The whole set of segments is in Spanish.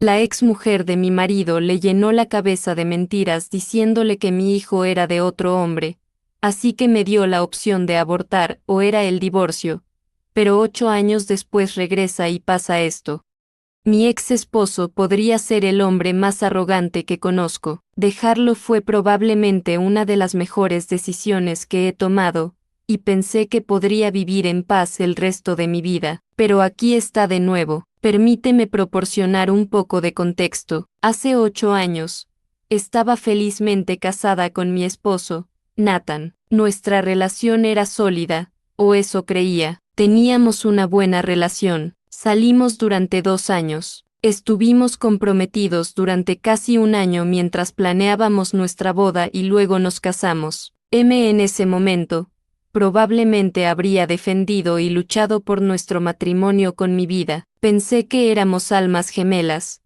La ex mujer de mi marido le llenó la cabeza de mentiras diciéndole que mi hijo era de otro hombre, así que me dio la opción de abortar o era el divorcio. Pero 8 años después regresa y pasa esto. Mi ex esposo podría ser el hombre más arrogante que conozco. Dejarlo fue probablemente una de las mejores decisiones que he tomado, y pensé que podría vivir en paz el resto de mi vida. Pero aquí está de nuevo. Permíteme proporcionar un poco de contexto. Hace 8 años, estaba felizmente casada con mi esposo, Nathan. Nuestra relación era sólida, o eso creía. Teníamos una buena relación. Salimos durante 2 años. Estuvimos comprometidos durante casi un año mientras planeábamos nuestra boda y luego nos casamos. En ese momento, probablemente habría defendido y luchado por nuestro matrimonio con mi vida. Pensé que éramos almas gemelas.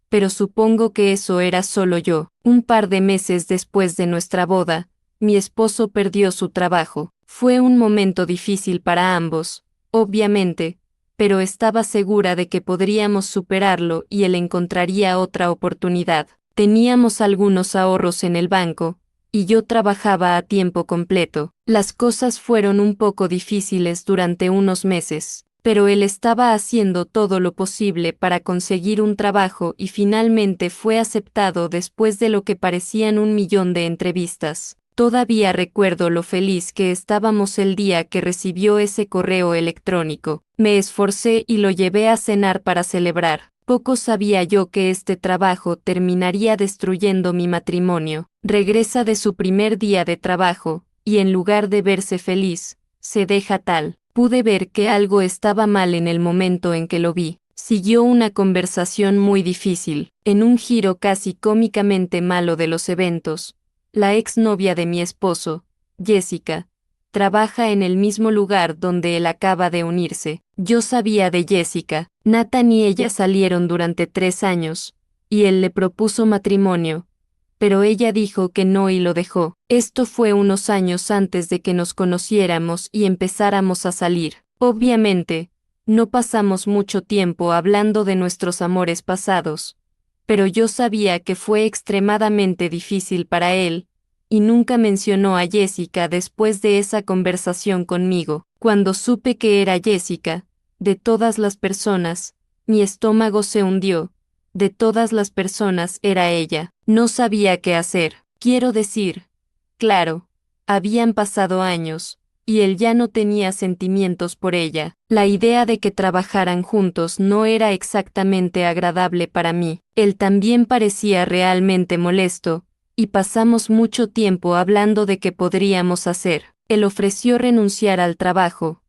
Pero supongo que eso era solo yo. Un par de meses después de nuestra boda, mi esposo perdió su trabajo. Fue un momento difícil para ambos, obviamente, pero estaba segura de que podríamos superarlo y él encontraría otra oportunidad. Teníamos algunos ahorros en el banco, y yo trabajaba a tiempo completo. Las cosas fueron un poco difíciles durante unos meses, pero él estaba haciendo todo lo posible para conseguir un trabajo y finalmente fue aceptado después de lo que parecían 1 millón de entrevistas. Todavía recuerdo lo feliz que estábamos el día que recibió ese correo electrónico. Me esforcé y lo llevé a cenar para celebrar. Poco sabía yo que este trabajo terminaría destruyendo mi matrimonio. Regresa de su primer día de trabajo, y en lugar de verse feliz, se deja tal. Pude ver que algo estaba mal en el momento en que lo vi. Siguió una conversación muy difícil, en un giro casi cómicamente malo de los eventos. La exnovia de mi esposo, Jessica, trabaja en el mismo lugar donde él acaba de unirse. Yo sabía de Jessica. Nathan y ella salieron durante 3 años, y él le propuso matrimonio, pero ella dijo que no y lo dejó. Esto fue unos años antes de que nos conociéramos y empezáramos a salir. Obviamente, no pasamos mucho tiempo hablando de nuestros amores pasados, pero yo sabía que fue extremadamente difícil para él, y nunca mencionó a Jessica después de esa conversación conmigo. Cuando supe que era Jessica, de todas las personas, mi estómago se hundió. De todas las personas era ella. No sabía qué hacer. Quiero decir, claro, habían pasado años, y él ya no tenía sentimientos por ella. La idea de que trabajaran juntos no era exactamente agradable para mí. Él también parecía realmente molesto, y pasamos mucho tiempo hablando de qué podríamos hacer. Él ofreció renunciar al trabajo,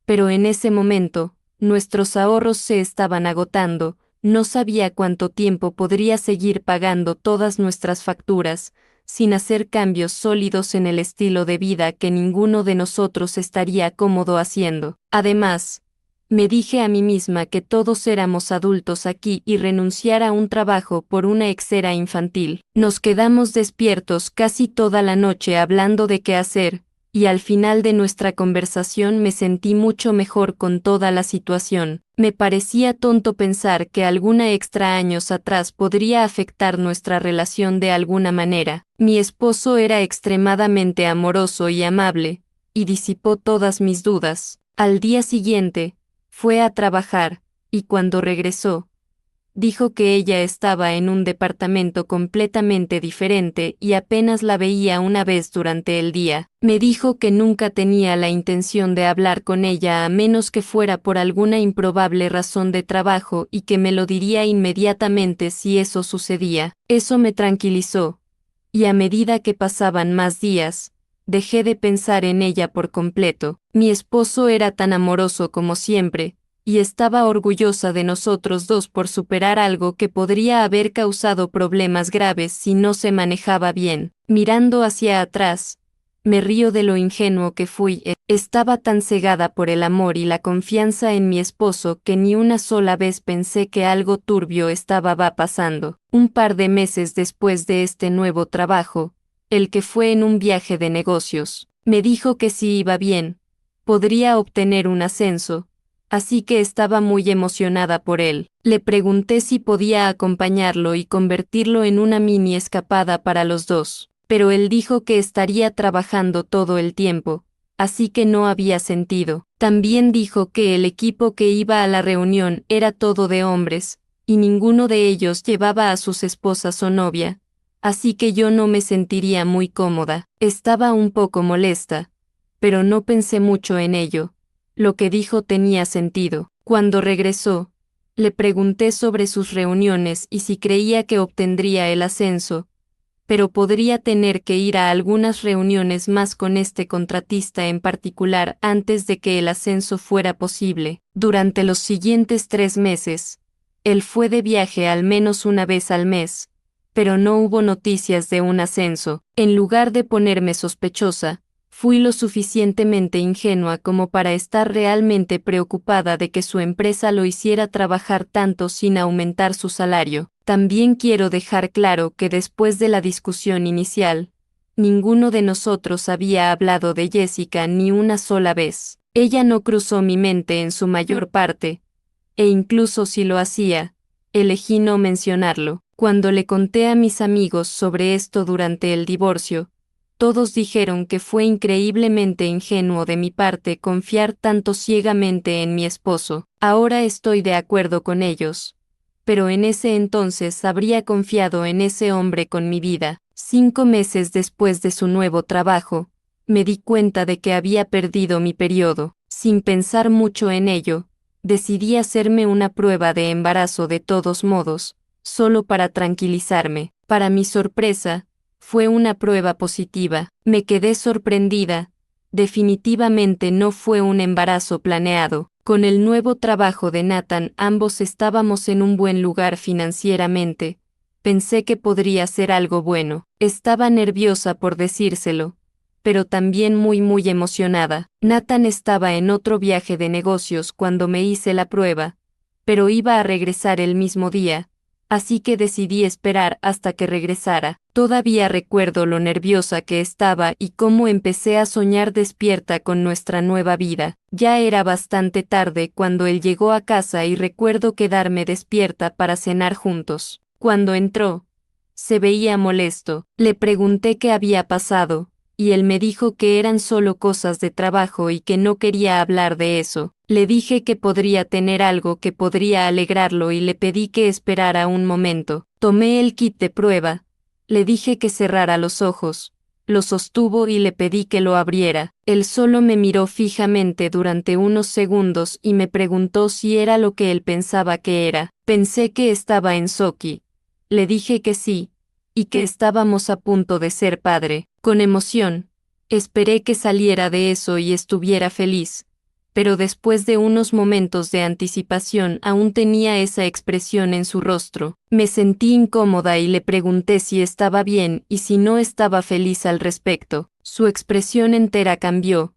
pero en ese momento, nuestros ahorros se estaban agotando. No sabía cuánto tiempo podría seguir pagando todas nuestras facturas, sin hacer cambios sólidos en el estilo de vida que ninguno de nosotros estaría cómodo haciendo. Además, me dije a mí misma que todos éramos adultos aquí y renunciar a un trabajo por una ex era infantil. Nos quedamos despiertos casi toda la noche hablando de qué hacer, y al final de nuestra conversación me sentí mucho mejor con toda la situación. Me parecía tonto pensar que alguna extra años atrás podría afectar nuestra relación de alguna manera. Mi esposo era extremadamente amoroso y amable, y disipó todas mis dudas. Al día siguiente, fue a trabajar, y cuando regresó, dijo que ella estaba en un departamento completamente diferente y apenas la veía una vez durante el día. Me dijo que nunca tenía la intención de hablar con ella a menos que fuera por alguna improbable razón de trabajo y que me lo diría inmediatamente si eso sucedía. Eso me tranquilizó, y a medida que pasaban más días, dejé de pensar en ella por completo. Mi esposo era tan amoroso como siempre, y estaba orgullosa de nosotros dos por superar algo que podría haber causado problemas graves si no se manejaba bien. Mirando hacia atrás, me río de lo ingenuo que fui. Estaba tan cegada por el amor y la confianza en mi esposo que ni una sola vez pensé que algo turbio estaba pasando. Un par de meses después de este nuevo trabajo, el que fue en un viaje de negocios, me dijo que si iba bien, podría obtener un ascenso, así que estaba muy emocionada por él. Le pregunté si podía acompañarlo y convertirlo en una mini escapada para los dos, pero él dijo que estaría trabajando todo el tiempo, así que no había sentido. También dijo que el equipo que iba a la reunión era todo de hombres, y ninguno de ellos llevaba a sus esposas o novia, así que yo no me sentiría muy cómoda. Estaba un poco molesta, pero no pensé mucho en ello. Lo que dijo tenía sentido. Cuando regresó, le pregunté sobre sus reuniones y si creía que obtendría el ascenso, pero podría tener que ir a algunas reuniones más con este contratista en particular antes de que el ascenso fuera posible. Durante los siguientes 3 meses, él fue de viaje al menos una vez al mes, pero no hubo noticias de un ascenso. En lugar de ponerme sospechosa, fui lo suficientemente ingenua como para estar realmente preocupada de que su empresa lo hiciera trabajar tanto sin aumentar su salario. También quiero dejar claro que después de la discusión inicial, ninguno de nosotros había hablado de Jessica ni una sola vez. Ella no cruzó mi mente en su mayor parte, e incluso si lo hacía, elegí no mencionarlo. Cuando le conté a mis amigos sobre esto durante el divorcio, todos dijeron que fue increíblemente ingenuo de mi parte confiar tanto ciegamente en mi esposo. Ahora estoy de acuerdo con ellos, pero en ese entonces habría confiado en ese hombre con mi vida. 5 meses después de su nuevo trabajo, me di cuenta de que había perdido mi periodo. Sin pensar mucho en ello, decidí hacerme una prueba de embarazo de todos modos, solo para tranquilizarme. Para mi sorpresa, fue una prueba positiva. Me quedé sorprendida. Definitivamente no fue un embarazo planeado. Con el nuevo trabajo de Nathan ambos estábamos en un buen lugar financieramente. Pensé que podría ser algo bueno. Estaba nerviosa por decírselo, pero también muy emocionada. Nathan estaba en otro viaje de negocios cuando me hice la prueba, pero iba a regresar el mismo día, así que decidí esperar hasta que regresara. Todavía recuerdo lo nerviosa que estaba y cómo empecé a soñar despierta con nuestra nueva vida. Ya era bastante tarde cuando él llegó a casa y recuerdo quedarme despierta para cenar juntos. Cuando entró, se veía molesto. Le pregunté qué había pasado, y él me dijo que eran solo cosas de trabajo y que no quería hablar de eso. Le dije que podría tener algo que podría alegrarlo y le pedí que esperara un momento. Tomé el kit de prueba. Le dije que cerrara los ojos. Lo sostuvo y le pedí que lo abriera. Él solo me miró fijamente durante unos segundos y me preguntó si era lo que él pensaba que era. Pensé que estaba en Soki. Le dije que sí, y que estábamos a punto de ser padre. Con emoción, esperé que saliera de eso y estuviera feliz, pero después de unos momentos de anticipación aún tenía esa expresión en su rostro. Me sentí incómoda y le pregunté si estaba bien y si no estaba feliz al respecto. Su expresión entera cambió,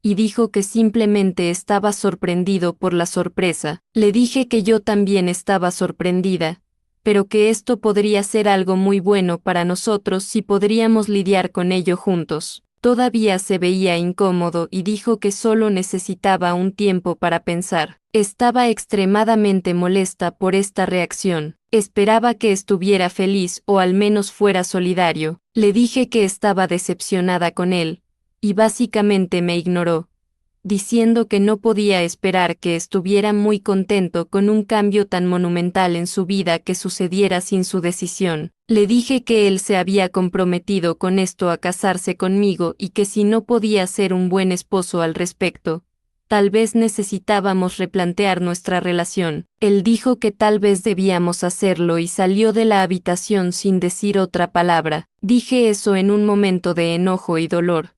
y dijo que simplemente estaba sorprendido por la sorpresa. Le dije que yo también estaba sorprendida, pero que esto podría ser algo muy bueno para nosotros si podríamos lidiar con ello juntos. Todavía se veía incómodo y dijo que solo necesitaba un tiempo para pensar. Estaba extremadamente molesta por esta reacción. Esperaba que estuviera feliz o al menos fuera solidario. Le dije que estaba decepcionada con él, y básicamente me ignoró, diciendo que no podía esperar que estuviera muy contento con un cambio tan monumental en su vida que sucediera sin su decisión. Le dije que él se había comprometido con esto a casarse conmigo y que si no podía ser un buen esposo al respecto, tal vez necesitábamos replantear nuestra relación. Él dijo que tal vez debíamos hacerlo y salió de la habitación sin decir otra palabra. Dije eso en un momento de enojo y dolor.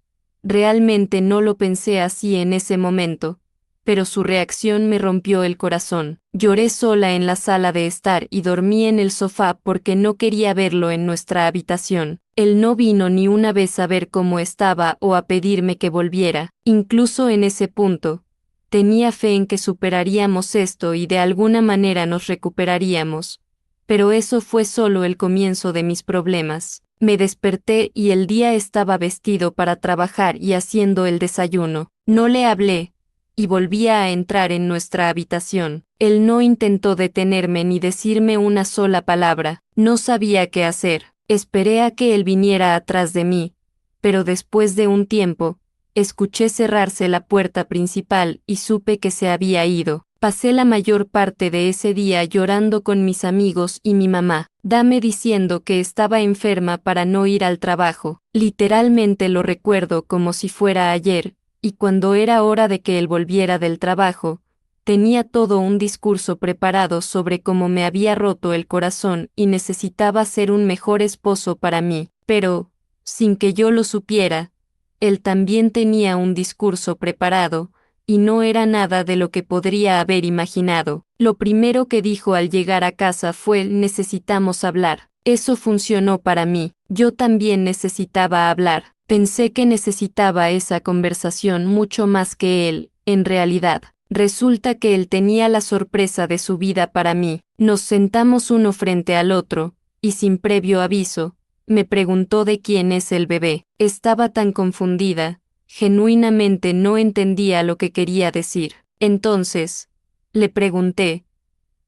Realmente no lo pensé así en ese momento, pero su reacción me rompió el corazón. Lloré sola en la sala de estar y dormí en el sofá porque no quería verlo en nuestra habitación. Él no vino ni una vez a ver cómo estaba o a pedirme que volviera. Incluso en ese punto, tenía fe en que superaríamos esto y de alguna manera nos recuperaríamos. Pero eso fue solo el comienzo de mis problemas. Me desperté y el día estaba vestido para trabajar y haciendo el desayuno. No le hablé, y volvía a entrar en nuestra habitación. Él no intentó detenerme ni decirme una sola palabra. No sabía qué hacer. Esperé a que él viniera atrás de mí, pero después de un tiempo, escuché cerrarse la puerta principal y supe que se había ido. Pasé la mayor parte de ese día llorando con mis amigos y mi mamá, dame diciendo que estaba enferma para no ir al trabajo. Literalmente lo recuerdo como si fuera ayer, y cuando era hora de que él volviera del trabajo, tenía todo un discurso preparado sobre cómo me había roto el corazón y necesitaba ser un mejor esposo para mí, pero, sin que yo lo supiera, él también tenía un discurso preparado, y no era nada de lo que podría haber imaginado. Lo primero que dijo al llegar a casa fue: necesitamos hablar. Eso funcionó para mí. Yo también necesitaba hablar. Pensé que necesitaba esa conversación mucho más que él, en realidad. Resulta que él tenía la sorpresa de su vida para mí. Nos sentamos uno frente al otro, y sin previo aviso, me preguntó de quién es el bebé. Estaba tan confundida. Genuinamente no entendía lo que quería decir. Entonces, le pregunté,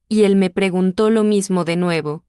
y él me preguntó lo mismo de nuevo.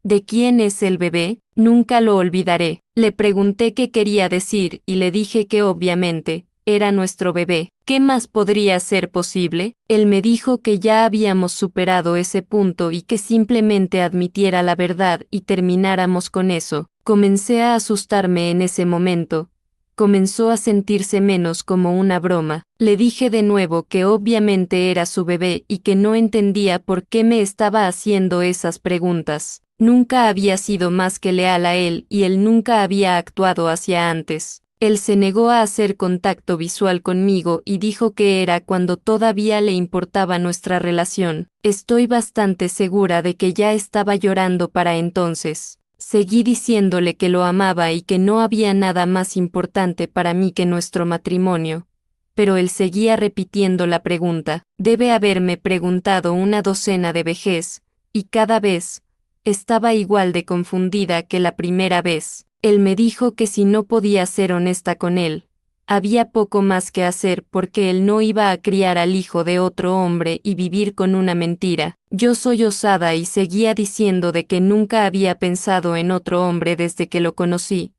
¿De quién es el bebé? Nunca lo olvidaré. Le pregunté qué quería decir y le dije que obviamente, era nuestro bebé. ¿Qué más podría ser posible? Él me dijo que ya habíamos superado ese punto y que simplemente admitiera la verdad y termináramos con eso. Comencé a asustarme en ese momento. Comenzó a sentirse menos como una broma. Le dije de nuevo que obviamente era su bebé y que no entendía por qué me estaba haciendo esas preguntas. Nunca había sido más que leal a él y él nunca había actuado hacia antes. Él se negó a hacer contacto visual conmigo y dijo que era cuando todavía le importaba nuestra relación. Estoy bastante segura de que ya estaba llorando para entonces. Seguí diciéndole que lo amaba y que no había nada más importante para mí que nuestro matrimonio. Pero él seguía repitiendo la pregunta. Debe haberme preguntado una docena de veces, y cada vez, estaba igual de confundida que la primera vez. Él me dijo que si no podía ser honesta con él, había poco más que hacer porque él no iba a criar al hijo de otro hombre y vivir con una mentira. Yo soy osada y seguía diciendo de que nunca había pensado en otro hombre desde que lo conocí,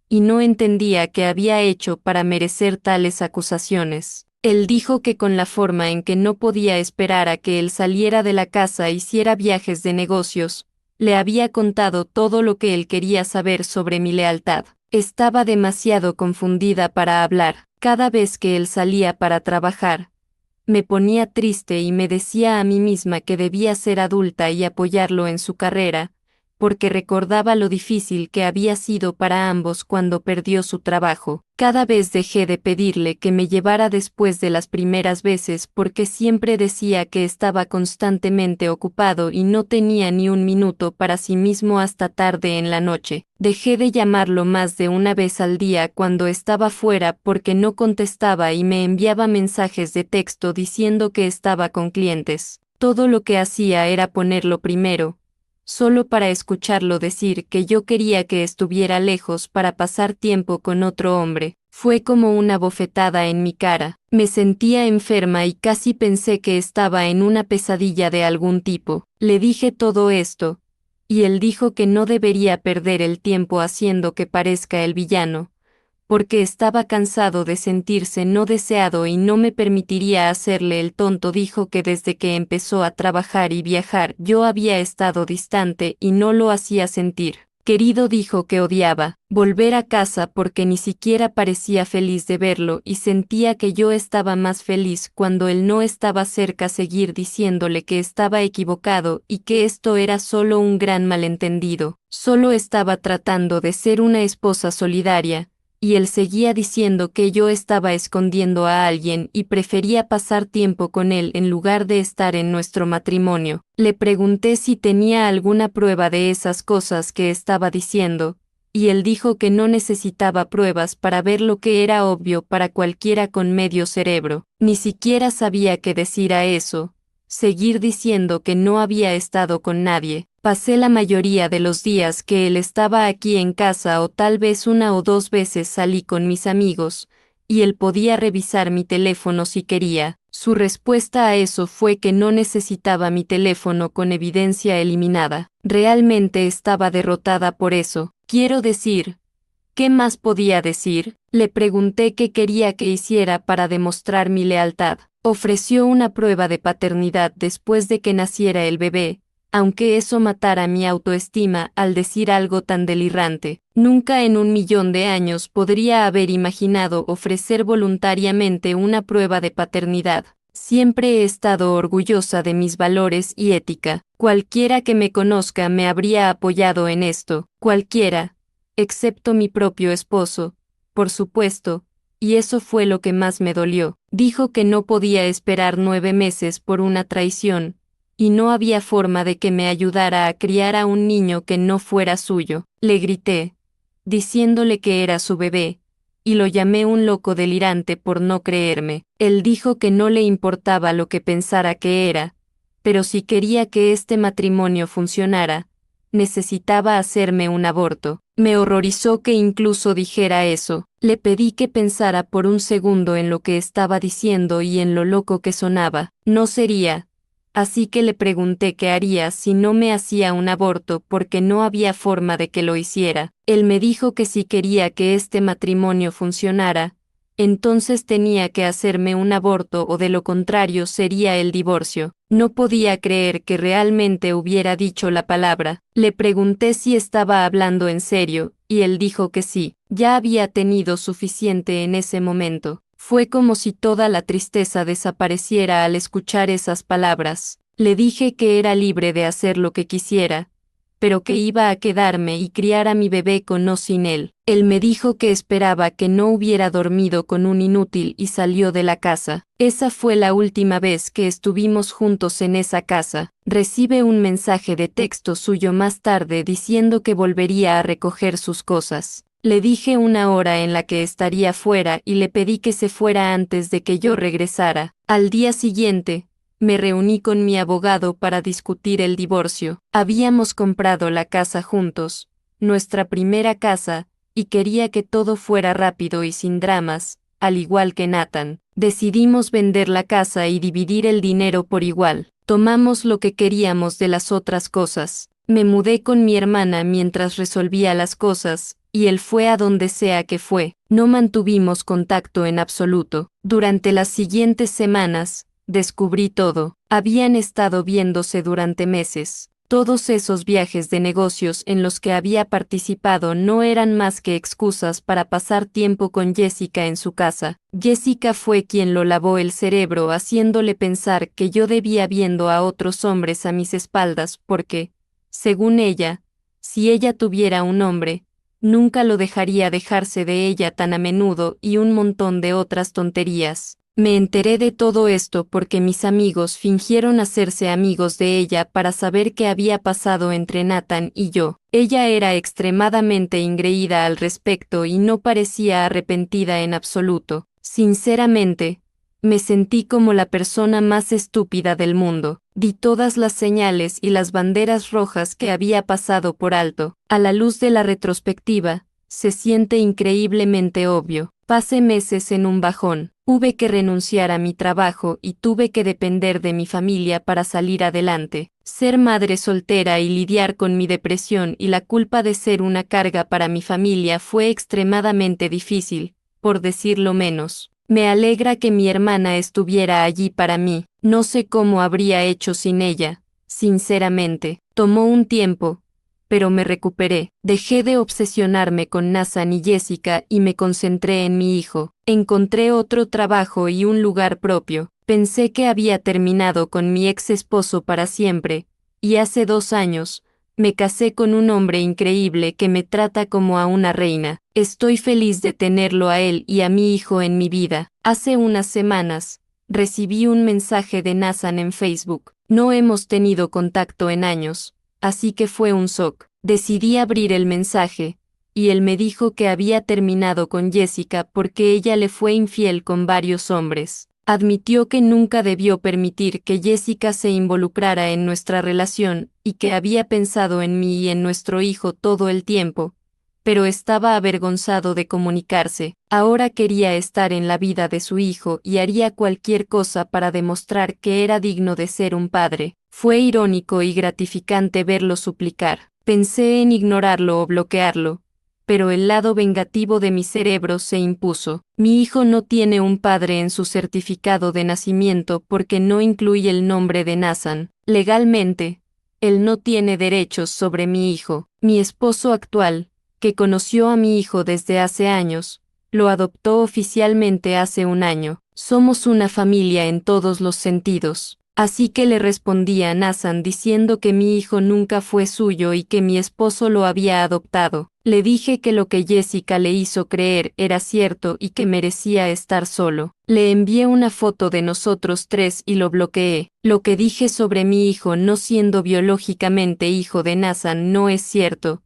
y no entendía qué había hecho para merecer tales acusaciones. Él dijo que con la forma en que no podía esperar a que él saliera de la casa e hiciera viajes de negocios, le había contado todo lo que él quería saber sobre mi lealtad. Estaba demasiado confundida para hablar. Cada vez que él salía para trabajar, me ponía triste y me decía a mí misma que debía ser adulta y apoyarlo en su carrera, porque recordaba lo difícil que había sido para ambos cuando perdió su trabajo. Cada vez dejé de pedirle que me llevara después de las primeras veces porque siempre decía que estaba constantemente ocupado y no tenía ni un minuto para sí mismo hasta tarde en la noche. Dejé de llamarlo más de una vez al día cuando estaba fuera porque no contestaba y me enviaba mensajes de texto diciendo que estaba con clientes. Todo lo que hacía era ponerlo primero, solo para escucharlo decir que yo quería que estuviera lejos para pasar tiempo con otro hombre. Fue como una bofetada en mi cara. Me sentía enferma y casi pensé que estaba en una pesadilla de algún tipo. Le dije todo esto, y él dijo que no debería perder el tiempo haciendo que parezca el villano, porque estaba cansado de sentirse no deseado y no me permitiría hacerle el tonto. Dijo que desde que empezó a trabajar y viajar yo había estado distante y no lo hacía sentir querido. Dijo que odiaba volver a casa porque ni siquiera parecía feliz de verlo y sentía que yo estaba más feliz cuando él no estaba cerca. Seguir diciéndole que estaba equivocado y que esto era solo un gran malentendido. Solo estaba tratando de ser una esposa solidaria, y él seguía diciendo que yo estaba escondiendo a alguien y prefería pasar tiempo con él en lugar de estar en nuestro matrimonio. Le pregunté si tenía alguna prueba de esas cosas que estaba diciendo, y él dijo que no necesitaba pruebas para ver lo que era obvio para cualquiera con medio cerebro. Ni siquiera sabía qué decir a eso. Seguir diciendo que no había estado con nadie. Pasé la mayoría de los días que él estaba aquí en casa o tal vez una o dos veces salí con mis amigos, y él podía revisar mi teléfono si quería. Su respuesta a eso fue que no necesitaba mi teléfono con evidencia eliminada. Realmente estaba derrotada por eso. Quiero decir, ¿qué más podía decir? Le pregunté qué quería que hiciera para demostrar mi lealtad. Ofreció una prueba de paternidad después de que naciera el bebé, aunque eso matara mi autoestima al decir algo tan delirante. Nunca en 1.000.000 de años podría haber imaginado ofrecer voluntariamente una prueba de paternidad. Siempre he estado orgullosa de mis valores y ética. Cualquiera que me conozca me habría apoyado en esto. Cualquiera, excepto mi propio esposo, por supuesto, y eso fue lo que más me dolió. Dijo que no podía esperar 9 meses por una traición, y no había forma de que me ayudara a criar a un niño que no fuera suyo. Le grité, diciéndole que era su bebé, y lo llamé un loco delirante por no creerme. Él dijo que no le importaba lo que pensara que era, pero si quería que este matrimonio funcionara, necesitaba hacerme un aborto. Me horrorizó que incluso dijera eso. Le pedí que pensara por un segundo en lo que estaba diciendo y en lo loco que sonaba. No sería. Así que le pregunté qué haría si no me hacía un aborto porque no había forma de que lo hiciera. Él me dijo que si quería que este matrimonio funcionara, entonces tenía que hacerme un aborto o de lo contrario sería el divorcio. No podía creer que realmente hubiera dicho la palabra. Le pregunté si estaba hablando en serio, y él dijo que sí. Ya había tenido suficiente en ese momento. Fue como si toda la tristeza desapareciera al escuchar esas palabras. Le dije que era libre de hacer lo que quisiera, pero que iba a quedarme y criar a mi bebé con o sin él. Él me dijo que esperaba que no hubiera dormido con un inútil y salió de la casa. Esa fue la última vez que estuvimos juntos en esa casa. Recibe un mensaje de texto suyo más tarde diciendo que volvería a recoger sus cosas. Le dije una hora en la que estaría fuera y le pedí que se fuera antes de que yo regresara. Al día siguiente, me reuní con mi abogado para discutir el divorcio. Habíamos comprado la casa juntos, nuestra primera casa, y quería que todo fuera rápido y sin dramas, al igual que Nathan. Decidimos vender la casa y dividir el dinero por igual. Tomamos lo que queríamos de las otras cosas. Me mudé con mi hermana mientras resolvía las cosas, y él fue a donde sea que fue. No mantuvimos contacto en absoluto. Durante las siguientes semanas, descubrí todo. Habían estado viéndose durante meses. Todos esos viajes de negocios en los que había participado no eran más que excusas para pasar tiempo con Jessica en su casa. Jessica fue quien lo lavó el cerebro haciéndole pensar que yo debía viendo a otros hombres a mis espaldas porque, según ella, si ella tuviera un hombre, nunca lo dejaría dejarse de ella tan a menudo y un montón de otras tonterías. Me enteré de todo esto porque mis amigos fingieron hacerse amigos de ella para saber qué había pasado entre Nathan y yo. Ella era extremadamente engreída al respecto y no parecía arrepentida en absoluto. Sinceramente, me sentí como la persona más estúpida del mundo. Di todas las señales y las banderas rojas que había pasado por alto. A la luz de la retrospectiva, se siente increíblemente obvio. Pasé meses en un bajón. Hubo que renunciar a mi trabajo y tuve que depender de mi familia para salir adelante. Ser madre soltera y lidiar con mi depresión y la culpa de ser una carga para mi familia fue extremadamente difícil, por decirlo menos. Me alegra que mi hermana estuviera allí para mí. No sé cómo habría hecho sin ella, sinceramente. Tomó un tiempo, pero me recuperé. Dejé de obsesionarme con Nathan y Jessica y me concentré en mi hijo. Encontré otro trabajo y un lugar propio. Pensé que había terminado con mi ex esposo para siempre, y hace 2 años, me casé con un hombre increíble que me trata como a una reina. Estoy feliz de tenerlo a él y a mi hijo en mi vida. Hace unas semanas, recibí un mensaje de Nathan en Facebook. No hemos tenido contacto en años, así que fue un shock. Decidí abrir el mensaje, y él me dijo que había terminado con Jessica porque ella le fue infiel con varios hombres. Admitió que nunca debió permitir que Jessica se involucrara en nuestra relación y que había pensado en mí y en nuestro hijo todo el tiempo, pero estaba avergonzado de comunicarse. Ahora quería estar en la vida de su hijo y haría cualquier cosa para demostrar que era digno de ser un padre. Fue irónico y gratificante verlo suplicar. Pensé en ignorarlo o bloquearlo, pero el lado vengativo de mi cerebro se impuso. Mi hijo no tiene un padre en su certificado de nacimiento porque no incluye el nombre de Nathan. Legalmente, él no tiene derechos sobre mi hijo. Mi esposo actual, que conoció a mi hijo desde hace años, lo adoptó oficialmente hace un año. Somos una familia en todos los sentidos. Así que le respondí a Nathan diciendo que mi hijo nunca fue suyo y que mi esposo lo había adoptado. Le dije que lo que Jessica le hizo creer era cierto y que merecía estar solo. Le envié una foto de nosotros tres y lo bloqueé. Lo que dije sobre mi hijo no siendo biológicamente hijo de Nathan no es cierto,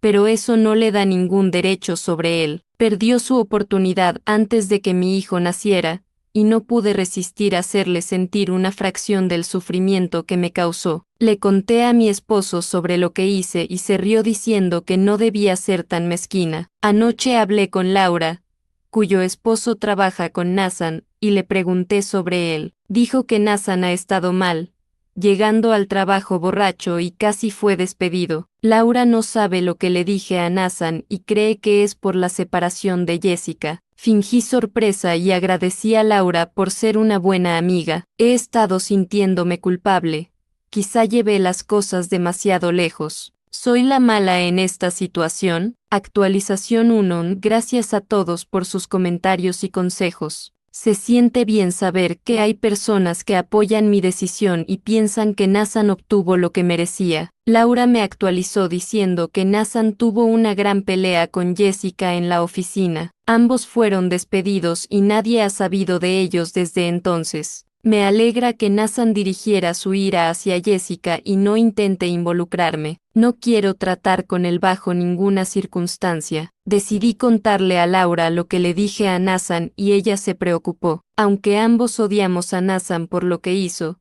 pero eso no le da ningún derecho sobre él. Perdió su oportunidad antes de que mi hijo naciera, y no pude resistir a hacerle sentir una fracción del sufrimiento que me causó. Le conté a mi esposo sobre lo que hice y se rió diciendo que no debía ser tan mezquina. Anoche hablé con Laura, cuyo esposo trabaja con Nathan, y le pregunté sobre él. Dijo que Nathan ha estado mal, llegando al trabajo borracho y casi fue despedido. Laura no sabe lo que le dije a Nathan y cree que es por la separación de Jessica. Fingí sorpresa y agradecí a Laura por ser una buena amiga. He estado sintiéndome culpable. Quizá llevé las cosas demasiado lejos. ¿Soy la mala en esta situación? Actualización 1. Gracias a todos por sus comentarios y consejos. Se siente bien saber que hay personas que apoyan mi decisión y piensan que Nathan obtuvo lo que merecía. Laura me actualizó diciendo que Nathan tuvo una gran pelea con Jessica en la oficina. Ambos fueron despedidos y nadie ha sabido de ellos desde entonces. Me alegra que Nathan dirigiera su ira hacia Jessica y no intente involucrarme. No quiero tratar con él bajo ninguna circunstancia. Decidí contarle a Laura lo que le dije a Nathan y ella se preocupó. Aunque ambos odiamos a Nathan por lo que hizo,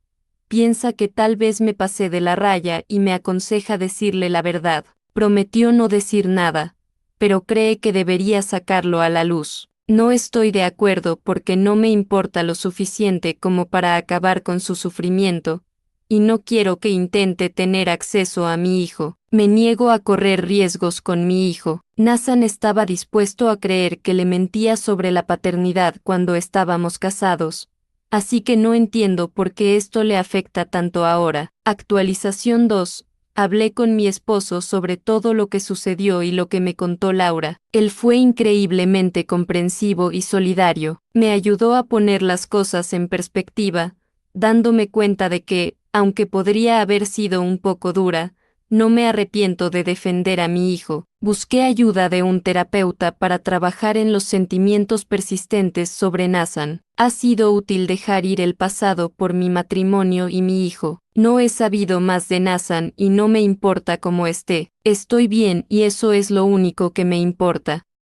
piensa que tal vez me pasé de la raya y me aconseja decirle la verdad. Prometió no decir nada, pero cree que debería sacarlo a la luz. No estoy de acuerdo porque no me importa lo suficiente como para acabar con su sufrimiento, y no quiero que intente tener acceso a mi hijo. Me niego a correr riesgos con mi hijo. Nathan estaba dispuesto a creer que le mentía sobre la paternidad cuando estábamos casados, así que no entiendo por qué esto le afecta tanto ahora. Actualización 2. Hablé con mi esposo sobre todo lo que sucedió y lo que me contó Laura. Él fue increíblemente comprensivo y solidario. Me ayudó a poner las cosas en perspectiva, dándome cuenta de que, aunque podría haber sido un poco dura, no me arrepiento de defender a mi hijo. Busqué ayuda de un terapeuta para trabajar en los sentimientos persistentes sobre Nathan. Ha sido útil dejar ir el pasado por mi matrimonio y mi hijo. No he sabido más de Nathan y no me importa cómo esté. Estoy bien y eso es lo único que me importa.